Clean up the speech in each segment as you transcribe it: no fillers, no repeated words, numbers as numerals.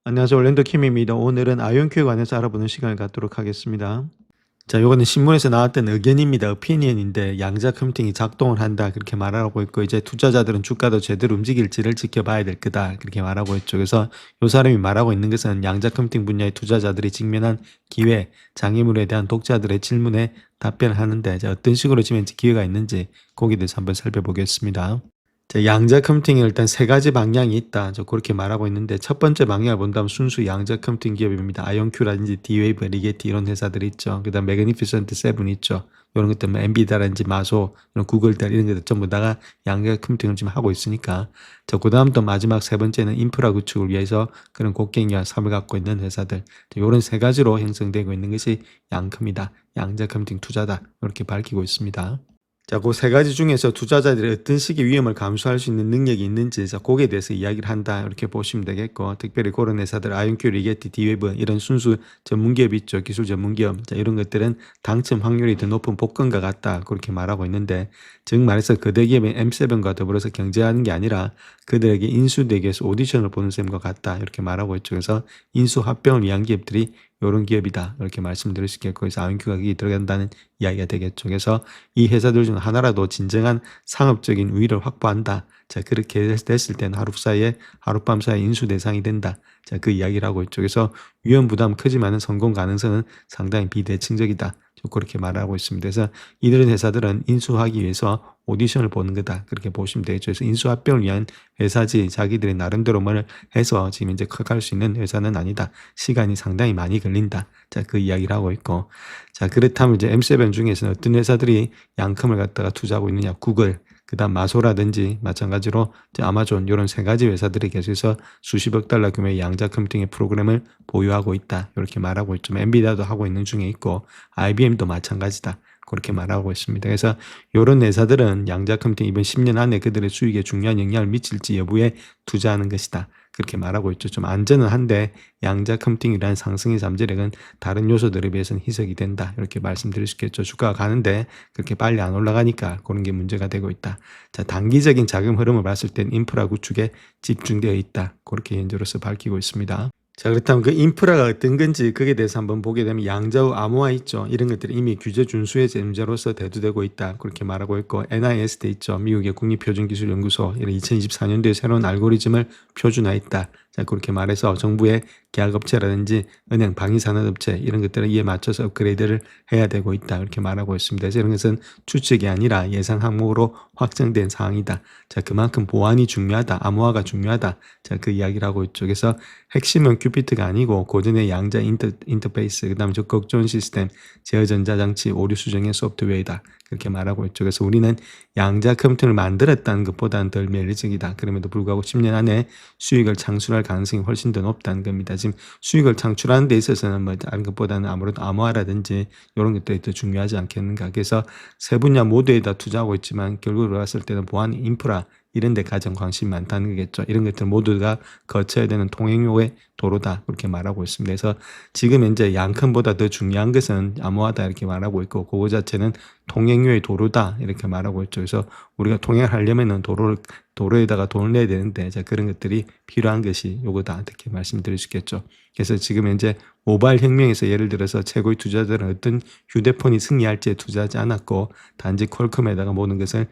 안녕하세요. 올랜도 킴입니다. 오늘은 아이온큐에 관해서 알아보는 시간을 갖도록 하겠습니다. 자, 요거는 신문에서 나왔던 의견입니다. 오피니언인데 양자 컴퓨팅이 작동을 한다 그렇게 말하고 있고, 이제 투자자들은 주가도 제대로 움직일지를 지켜봐야 될 거다 그렇게 말하고 있죠. 그래서 요 사람이 말하고 있는 것은 양자 컴퓨팅 분야의 투자자들이 직면한 기회, 장애물에 대한 독자들의 질문에 답변을 하는데, 어떤 식으로 지면 기회가 있는지 거기에 대해서 한번 살펴보겠습니다. 자, 양자 컴퓨팅에 일단 세 가지 방향이 있다. 그렇게 말하고 있는데, 첫 번째 방향을 본다면 순수 양자 컴퓨팅 기업입니다. 아이온큐라든지 D-Wave, 리게티 이런 회사들이 있죠. 그다음 매그니피센트 세븐 있죠. 이런 것들 뭐 엔비디아라든지 마소, 이런 구글들 이런 것들 전부 다가 양자 컴퓨팅을 지금 하고 있으니까. 자, 그다음 또 마지막 세 번째는 인프라 구축을 위해서 그런 곡괭이와 삽을 갖고 있는 회사들. 이런 세 가지로 형성되고 있는 것이 양컴이다. 양자 컴퓨팅 투자다. 이렇게 밝히고 있습니다. 자, 그 세 가지 중에서 투자자들이 어떤 식의 위험을 감수할 수 있는 능력이 있는지, 거기에 대해서 이야기를 한다 이렇게 보시면 되겠고, 특별히 그런 회사들 아이온큐, 리게티, D-Wave 이런 순수 전문기업 있죠. 기술 전문기업. 자, 이런 것들은 당첨 확률이 더 높은 복권과 같다 그렇게 말하고 있는데, 즉 말해서 거대 기업인 M7과 더불어서 경쟁하는 게 아니라 그들에게 인수되기 위해서 오디션을 보는 셈과 같다 이렇게 말하고 있죠. 그래서 인수 합병을 위한 기업들이 이런 기업이다 이렇게 말씀드릴 수 있겠고, 그래서 아이온큐가 거기 들어간다는 이야기가 되겠죠. 그래서 이 회사들 중 하나라도 진정한 상업적인 우위를 확보한다. 자, 그렇게 됐을 때는 하룻밤 사이에 인수 대상이 된다. 자, 그 이야기를 하고 있죠. 그래서 위험 부담 크지만은 성공 가능성은 상당히 비대칭적이다. 그렇게 말하고 있습니다. 그래서 이런 회사들은 인수하기 위해서 오디션을 보는 거다. 그렇게 보시면 되겠죠. 그래서 인수 합병을 위한 회사지 자기들이 나름대로 뭘 해서 지금 이제 커갈 수 있는 회사는 아니다. 시간이 상당히 많이 걸린다. 자, 그 이야기를 하고 있고. 자, 그렇다면 이제 M7 중에서는 어떤 회사들이 양컴을 갖다가 투자하고 있느냐. 구글, 그다음 마소라든지 마찬가지로 아마존 이런 세 가지 회사들이 계속해서 수십억 달러 규모의 양자 컴퓨팅의 프로그램을 보유하고 있다. 이렇게 말하고 있죠. 엔비디아도 하고 있는 중에 있고 IBM도 마찬가지다. 그렇게 말하고 있습니다. 그래서 이런 회사들은 양자 컴퓨팅 이번 10년 안에 그들의 수익에 중요한 영향을 미칠지 여부에 투자하는 것이다. 그렇게 말하고 있죠. 좀 안전은 한데 양자 컴퓨팅이라는 상승의 잠재력은 다른 요소들에 비해서는 희석이 된다. 이렇게 말씀드릴 수 있겠죠. 주가가 가는데 그렇게 빨리 안 올라가니까 그런 게 문제가 되고 있다. 자, 단기적인 자금 흐름을 봤을 땐 인프라 구축에 집중되어 있다. 그렇게 현재로서 밝히고 있습니다. 자, 그렇다면 그 인프라가 어떤 건지 거기에 대해서 한번 보게 되면 양자우 암호화 있죠. 이런 것들이 이미 규제 준수의 문제로서 대두되고 있다. 그렇게 말하고 있고, NIST 있죠. 미국의 국립표준기술연구소 이런 2024년도에 새로운 알고리즘을 표준화했다. 자, 그렇게 말해서 정부의 계약업체라든지 은행, 방위산업업체 이런 것들을 이에 맞춰서 업그레이드를 해야 되고 있다. 이렇게 말하고 있습니다. 그래서 이런 것은 추측이 아니라 예상 항목으로 확정된 사항이다. 자, 그만큼 보안이 중요하다. 암호화가 중요하다. 자, 그 이야기를 하고 있죠. 그래서 핵심은 큐피트가 아니고 고전의 양자 인터페이스, 그다음에 적극 좋은 시스템, 제어 전자장치, 오류 수정의 소프트웨어이다. 그렇게 말하고 있죠. 그래서 우리는 양자 컴퓨터를 만들었다는 것보다는 덜 매력적이다. 그럼에도 불구하고 10년 안에 수익을 창출할 가능성이 훨씬 더 높다는 겁니다. 지금 수익을 창출하는 데 있어서는 뭐 다른 것보다는 아무래도 암호화라든지 이런 것들이 더 중요하지 않겠는가. 그래서 세 분야 모두에다 투자하고 있지만 결국으로 봤을 때는 보안 인프라 이런 데 가장 관심이 많다는 거겠죠. 이런 것들 모두가 거쳐야 되는 통행료의 도로다. 그렇게 말하고 있습니다. 그래서 지금 현재 양컴보다 더 중요한 것은 암호화다 이렇게 말하고 있고, 그거 자체는 통행료의 도로다 이렇게 말하고 있죠. 그래서 우리가 통행하려면은 도로에다가 돈을 내야 되는데, 자, 그런 것들이 필요한 것이 요거다 이렇게 말씀드릴 수 있겠죠. 그래서 지금 현재 모바일 혁명에서 예를 들어서 최고의 투자자들은 어떤 휴대폰이 승리할지에 투자하지 않았고 단지 퀄컴에다가 모든 것을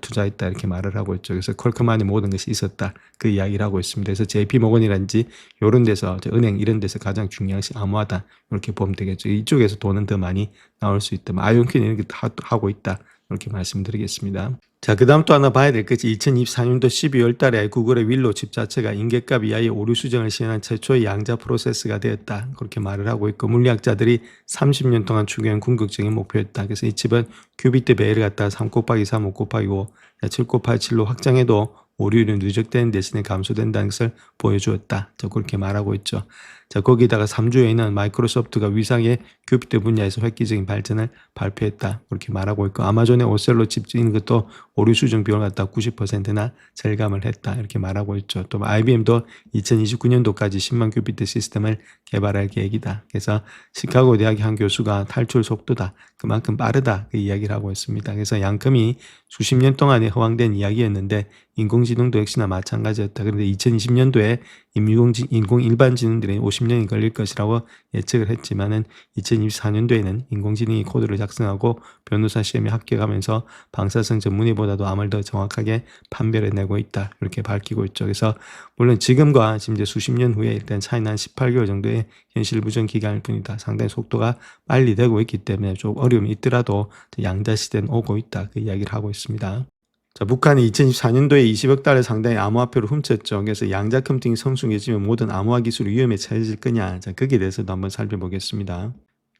투자했다 이렇게 말을 하고 있죠. 그래서 퀄컴 안에 모든 것이 있었다 그 이야기를 하고 있습니다. 그래서 JP모건이라든지 이런 데서 은행 이런 데서 가장 중요한 것이 암호화다 이렇게 보면 되겠죠. 이쪽에서 돈은 더 많이 나올 수 있다. 아이온큐는 이렇게 하고 있다 이렇게 말씀드리겠습니다. 자, 그 다음 또 하나 봐야 될 것이 2024년도 12월 달에 구글의 윌로우 칩 자체가 인계값 이하의 오류 수정을 시행한 최초의 양자 프로세스가 되었다. 그렇게 말을 하고 있고, 물리학자들이 30년 동안 추구한 궁극적인 목표였다. 그래서 이 칩은 큐비트 배를 갖다가 3 곱하기 3, 5 곱하기 5, 7 곱하기 7로 확장해도 오류율은 누적되는 대신에 감소된다는 것을 보여주었다. 저 그렇게 말하고 있죠. 자, 거기다가 3주에는 마이크로소프트가 위상의 큐피트 분야에서 획기적인 발전을 발표했다. 그렇게 말하고 있고, 아마존의 오셀로 칩 찍는 것도 오류 수정 비용을 갖다 90%나 절감을 했다. 이렇게 말하고 있죠. 또 IBM도 2029년도까지 10만 큐피트 시스템을 개발할 계획이다. 그래서 시카고 대학의 한 교수가 탈출 속도다. 그만큼 빠르다. 그 이야기를 하고 있습니다. 그래서 양컴이 수십 년 동안에 허황된 이야기였는데 인공지능도 역시나 마찬가지였다. 그런데 2020년도에 인공 일반지능들이 50년이 걸릴 것이라고 예측을 했지만은 2024년도에는 인공지능이 코드를 작성하고 변호사 시험에 합격하면서 방사성 전문의보다도 암을 더 정확하게 판별해내고 있다. 이렇게 밝히고 있죠. 그래서 물론 지금과 지금 이제 수십 년 후에 일단 차이는 한 18개월 정도의 현실 부정 기간일 뿐이다. 상당히 속도가 빨리 되고 있기 때문에 좀 어려움이 있더라도 양자 시대는 오고 있다. 그 이야기를 하고 있습니다. 자, 북한이 2024년도에 20억 달러 상당의 암호화폐를 훔쳤죠. 그래서 양자 컴퓨팅이 성숙해지면 모든 암호화 기술이 위험에 처해질 거냐. 자, 거기에 대해서도 한번 살펴보겠습니다. 자,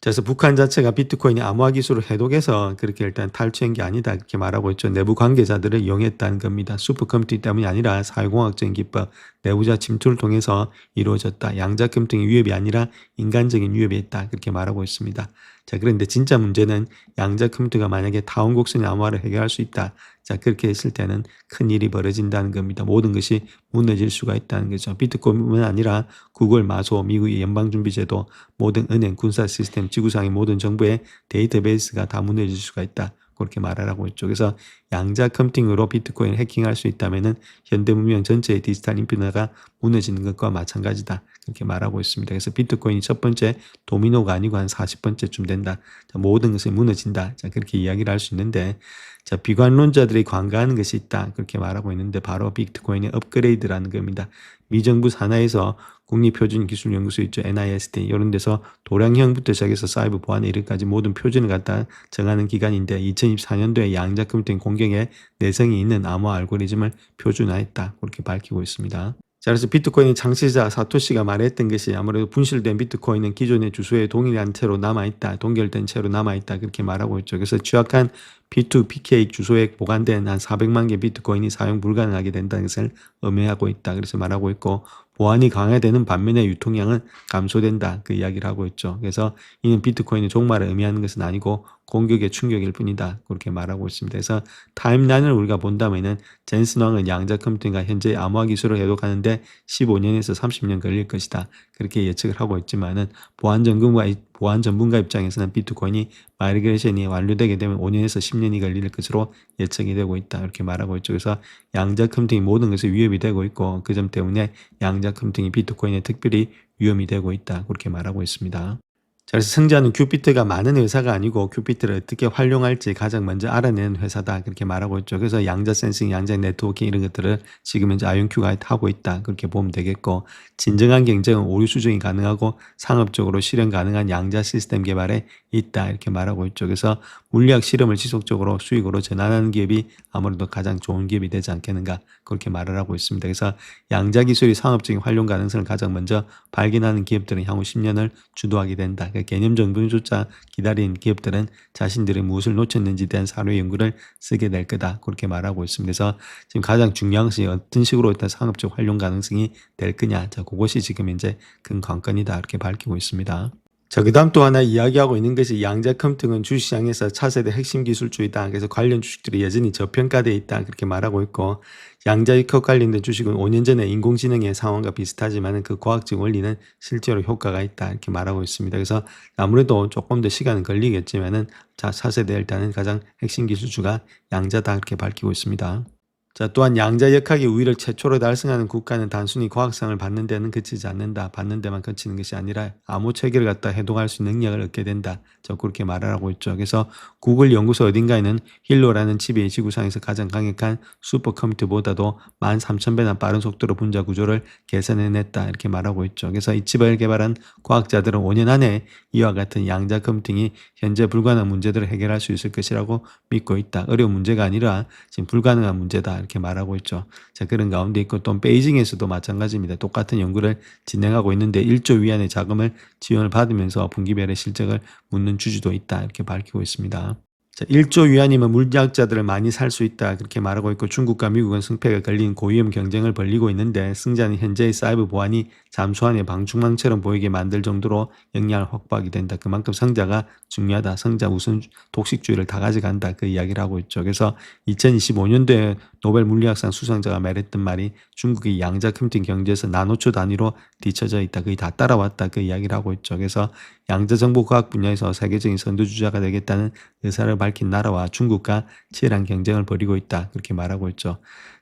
그래서 북한 자체가 비트코인이 암호화 기술을 해독해서 그렇게 일단 탈취한 게 아니다. 그렇게 말하고 있죠. 내부 관계자들을 이용했다는 겁니다. 슈퍼컴퓨팅 때문이 아니라 사회공학적인 기법, 내부자 침투를 통해서 이루어졌다. 양자 컴퓨팅이 위협이 아니라 인간적인 위협이 있다. 그렇게 말하고 있습니다. 자, 그런데 진짜 문제는 양자 컴퓨터가 만약에 타원곡선의 암호화를 해결할 수 있다. 자, 그렇게 했을 때는 큰 일이 벌어진다는 겁니다. 모든 것이 무너질 수가 있다는 거죠. 비트코인뿐만 아니라 구글, 마소, 미국의 연방준비제도, 모든 은행, 군사 시스템, 지구상의 모든 정보의 데이터베이스가 다 무너질 수가 있다. 그렇게 말하라고 했죠. 그래서 양자 컴퓨팅으로 비트코인을 해킹할 수 있다면은 현대 문명 전체의 디지털 인프라가 무너지는 것과 마찬가지다. 그렇게 말하고 있습니다. 그래서 비트코인이 첫 번째 도미노가 아니고 한 40번째쯤 된다. 자, 모든 것이 무너진다. 자, 그렇게 이야기를 할 수 있는데, 자, 비관론자들이 관가하는 것이 있다. 그렇게 말하고 있는데 바로 비트코인의 업그레이드라는 겁니다. 미정부 산하에서 국립표준기술연구소 있죠. NIST 이런 데서 도량형부터 시작해서 사이버 보안에 이르기까지 모든 표준을 갖다 정하는 기관인데 2024년도에 양자 컴퓨팅 공격에 내성이 있는 암호 알고리즘을 표준화했다. 그렇게 밝히고 있습니다. 자, 그래서 비트코인의 창시자 사토시가 말했던 것이 아무래도 분실된 비트코인은 기존의 주소에 동일한 채로 남아있다. 동결된 채로 남아있다. 그렇게 말하고 있죠. 그래서 취약한 P2PK 주소에 보관된 한 400만 개 비트코인이 사용 불가능하게 된다는 것을 의미하고 있다. 그래서 말하고 있고 보안이 강화되는 반면에 유통량은 감소된다. 그 이야기를 하고 있죠. 그래서 이는 비트코인의 종말을 의미하는 것은 아니고 공격의 충격일 뿐이다. 그렇게 말하고 있습니다. 그래서 타임라인을 우리가 본다면은 젠슨 왕은 양자 컴퓨팅과 현재 암호화 기술을 해독하는데 15년에서 30년 걸릴 것이다. 그렇게 예측을 하고 있지만은 보안 전문가 입장에서는 비트코인이 마이그레이션이 완료되게 되면 5년에서 10년이 걸릴 것으로 예측이 되고 있다. 이렇게 말하고 있죠. 그래서 양자 컴퓨팅이 모든 것에 위협이 되고 있고 그 점 때문에 양자 컴퓨팅이 비트코인에 특별히 위험이 되고 있다. 그렇게 말하고 있습니다. 자, 그래서 승자는 큐피트가 많은 회사가 아니고 큐피트를 어떻게 활용할지 가장 먼저 알아내는 회사다. 그렇게 말하고 있죠. 그래서 양자 센싱, 양자 네트워킹 이런 것들을 지금 현재 아이온큐가 하고 있다. 그렇게 보면 되겠고 진정한 경쟁은 오류 수정이 가능하고 상업적으로 실현 가능한 양자 시스템 개발에 있다. 이렇게 말하고 있죠. 그래서 물리학 실험을 지속적으로 수익으로 전환하는 기업이 아무래도 가장 좋은 기업이 되지 않겠는가. 그렇게 말을 하고 있습니다. 그래서 양자 기술이 상업적인 활용 가능성을 가장 먼저 발견하는 기업들은 향후 10년을 주도하게 된다. 개념 정도조차 기다린 기업들은 자신들이 무엇을 놓쳤는지에 대한 사료 연구를 쓰게 될 거다. 그렇게 말하고 있습니다. 그래서 지금 가장 중요한 것이 어떤 식으로 일단 상업적 활용 가능성이 될 거냐. 자, 그것이 지금 이제 큰 관건이다. 이렇게 밝히고 있습니다. 자, 그 다음 또 하나 이야기하고 있는 것이 양자 컴퓨팅은 주식시장에서 차세대 핵심 기술주이다. 그래서 관련 주식들이 여전히 저평가되어 있다. 그렇게 말하고 있고 양자역학 관련된 주식은 5년 전에 인공지능의 상황과 비슷하지만 그 과학적 원리는 실제로 효과가 있다. 이렇게 말하고 있습니다. 그래서 아무래도 조금 더 시간은 걸리겠지만은 자, 차세대 일단은 가장 핵심 기술주가 양자다. 이렇게 밝히고 있습니다. 자, 또한 양자역학의 우위를 최초로 달성하는 국가는 단순히 과학상을 받는 데는 그치지 않는다. 받는 데만 그치는 것이 아니라 암호 체계를 갖다 해독할 수 있는 능력을 얻게 된다. 저 그렇게 말을 하고 있죠. 그래서 구글 연구소 어딘가에는 힐로라는 칩이 지구상에서 가장 강력한 슈퍼컴퓨터보다도 13,000배나 빠른 속도로 분자 구조를 개선해냈다. 이렇게 말하고 있죠. 그래서 이 칩을 개발한 과학자들은 5년 안에 이와 같은 양자 컴퓨팅이 현재 불가능한 문제들을 해결할 수 있을 것이라고 믿고 있다. 어려운 문제가 아니라 지금 불가능한 문제다. 이렇게 말하고 있죠. 자, 그런 가운데 있고 또 베이징에서도 마찬가지입니다. 똑같은 연구를 진행하고 있는데 1조 위안의 자금을 지원을 받으면서 분기별의 실적을 묻는 주주도 있다. 이렇게 밝히고 있습니다. 자, 1조 위안이면 물리학자들을 많이 살 수 있다. 그렇게 말하고 있고 중국과 미국은 승패가 걸린 고위험 경쟁을 벌이고 있는데 승자는 현재의 사이버 보안이 잠수함의 방충망처럼 보이게 만들 정도로 역량을 확보하게 된다. 그만큼 성자가 중요하다. 성자 우선 독식주의를 다 가져간다. 그 이야기를 하고 있죠. 그래서 2025년도에 노벨 물리학상 수상자가 말했던 말이 중국이 양자 컴퓨팅 경제에서 나노초 단위로 뒤처져 있다. 거의 다 따라왔다. 그 이야기를 하고 있죠. 그래서 양자 정보 과학 분야에서 세계적인 선두주자가 되겠다는 의사를 밝힌 나라와 중국과 치열한 경쟁을 벌이고 있다. 그렇게 말하고 있죠.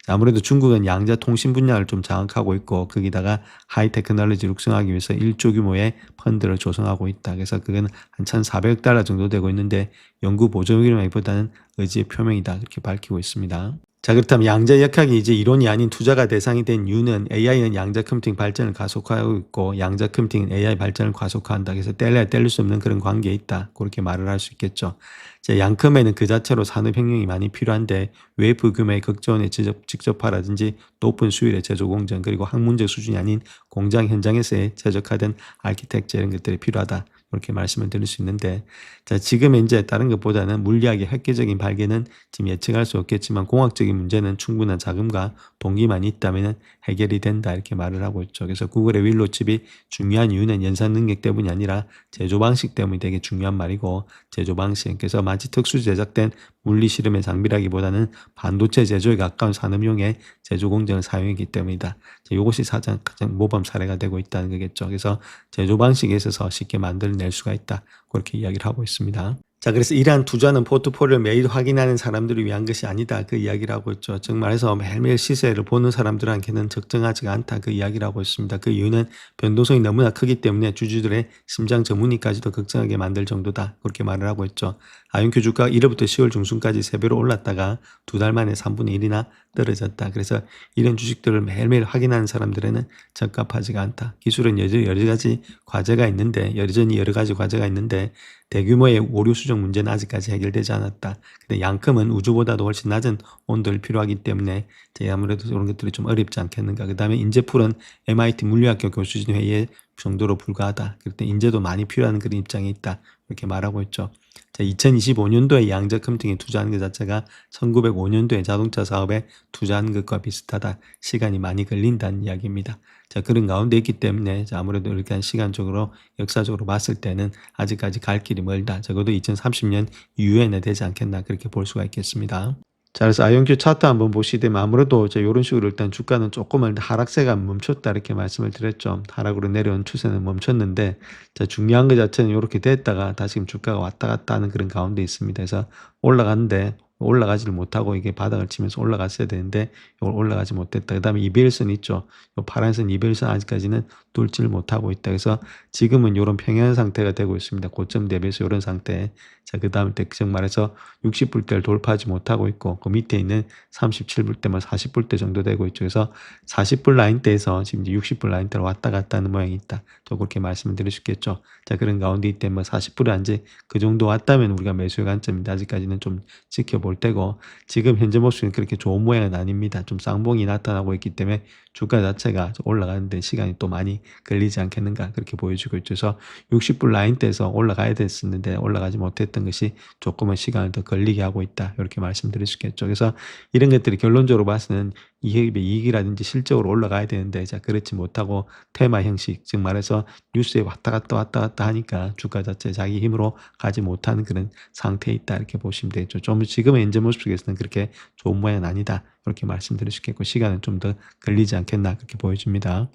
아무래도 중국은 양자 통신 분야를 좀 장악하고 있고 거기다가 하이테크놀로지를 육성하기 위해서 1조 규모의 펀드를 조성하고 있다. 그래서 그건 한 1,400억 달러 정도 되고 있는데 연구 보조기라기보다는 의지의 표명이다. 그렇게 밝히고 있습니다. 자, 그렇다면 양자 역학이 이제 이론이 아닌 투자가 대상이 된 이유는 AI는 양자 컴퓨팅 발전을 가속화하고 있고 양자 컴퓨팅은 AI 발전을 가속화한다. 그래서 뗄래야 뗄 수 없는 그런 관계에 있다. 그렇게 말을 할 수 있겠죠. 자, 양컴에는 그 자체로 산업혁명이 많이 필요한데 외부 규모의 극저온의 직접화라든지 높은 수율의 제조 공정 그리고 학문적 수준이 아닌 공장 현장에서의 최적화된 아키텍처 이런 것들이 필요하다. 그렇게 말씀을 드릴 수 있는데 자, 지금 이제 다른 것보다는 물리학의 획기적인 발견은 지금 예측할 수 없겠지만 공학적인 문제는 충분한 자금과 동기만 있다면 해결이 된다 이렇게 말을 하고 있죠. 그래서 구글의 윌로 칩이 중요한 이유는 연산 능력 때문이 아니라 제조 방식 때문이 되게 중요한 말이고 제조 방식 그래서 마치 특수 제작된 물리 실험의 장비라기보다는 반도체 제조에 가까운 산업용의 제조 공정을 사용했기 때문이다. 이것이 가장 모범 사례가 되고 있다는 거겠죠. 그래서 제조 방식에 있어서 쉽게 만들어낼 수가 있다. 그렇게 이야기를 하고 있습니다. 자, 그래서 이러한 투자는 포트폴리오 매일 확인하는 사람들을 위한 것이 아니다. 그 이야기를 하고 있죠. 즉 말해서 매일매일 시세를 보는 사람들한테는 적정하지가 않다. 그 이야기를 하고 있습니다. 그 이유는 변동성이 너무나 크기 때문에 주주들의 심장 전문의까지도 걱정하게 만들 정도다. 그렇게 말을 하고 있죠. 아이온큐 주가 1월부터 10월 중순까지 3배로 올랐다가 2달 만에 3분의 1이나 떨어졌다. 그래서 이런 주식들을 매일매일 확인하는 사람들에는 적합하지가 않다. 기술은 여러 가지 과제가 있는데 여전히 여러 가지 과제가 있는데 대규모의 오류 수정 문제는 아직까지 해결되지 않았다. 근데 양컴은 우주보다도 훨씬 낮은 온도를 필요하기 때문에 아무래도 이런 것들이 좀 어렵지 않겠는가. 그 다음에 인재풀은 MIT 물리학교 교수진 회의에 정도로 불과하다. 그럴 때 인재도 많이 필요한 그런 입장에 있다. 이렇게 말하고 있죠. 자, 2025년도에 양자 컴퓨팅에 투자하는 것 자체가 1905년도에 자동차 사업에 투자하는 것과 비슷하다. 시간이 많이 걸린다는 이야기입니다. 자, 그런 가운데 있기 때문에 아무래도 이렇게 시간적으로 역사적으로 봤을 때는 아직까지 갈 길이 멀다. 적어도 2030년 이후에는 되지 않겠나 그렇게 볼 수가 있겠습니다. 자, 그래서 아이온큐 차트 한번 보시게 되면 아무래도 이런 식으로 일단 주가는 조금은 하락세가 멈췄다 이렇게 말씀을 드렸죠. 하락으로 내려온 추세는 멈췄는데 자, 중요한 것 자체는 이렇게 됐다가 다시 지금 주가가 왔다 갔다 하는 그런 가운데 있습니다. 그래서 올라갔는데 올라가지를 못하고 이게 바닥을 치면서 올라갔어야 되는데 이걸 올라가지 못했다. 그 다음에 이벨선 있죠. 이 파란색 이벨선 아직까지는 뚫지를 못하고 있다. 그래서 지금은 이런 평행 상태가 되고 있습니다. 고점 대비해서 이런 상태. 자, 그 다음에 즉 말해서 60불대를 돌파하지 못하고 있고 그 밑에 있는 37불대만 40불대 정도 되고 있죠. 그래서 40불 라인대에서 지금 이제 60불 라인대로 왔다 갔다 하는 모양이 있다. 또 그렇게 말씀을 드릴 수 있겠죠. 자, 그런 가운데 있때 40불에 한지 그 정도 왔다면 우리가 매수의 관점인데 아직까지는 좀 지켜볼 때고 지금 현재 모습은 그렇게 좋은 모양은 아닙니다. 좀 쌍봉이 나타나고 있기 때문에 주가 자체가 올라가는데 시간이 또 많이 걸리지 않겠는가 그렇게 보여지고 있죠. 그래서 60불 라인대에서 올라가야 됐었는데 올라가지 못했던 것이 조금은 시간을 더 걸리게 하고 있다. 이렇게 말씀드릴 수 있겠죠. 그래서 이런 것들이 결론적으로 봐서는 이익이라든지 실적으로 올라가야 되는데 자, 그렇지 못하고 테마 형식 즉 말해서 뉴스에 왔다 갔다 하니까 주가 자체 자기 힘으로 가지 못하는 그런 상태에 있다 이렇게 보시면 되겠죠. 좀 지금의 현재 모습 속에서는 그렇게 좋은 모양은 아니다 이렇게 말씀드릴 수 있겠고 시간은 좀 더 걸리지 않겠나 그렇게 보여집니다.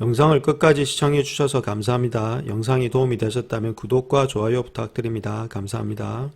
영상을 끝까지 시청해 주셔서 감사합니다. 영상이 도움이 되셨다면 구독과 좋아요 부탁드립니다. 감사합니다.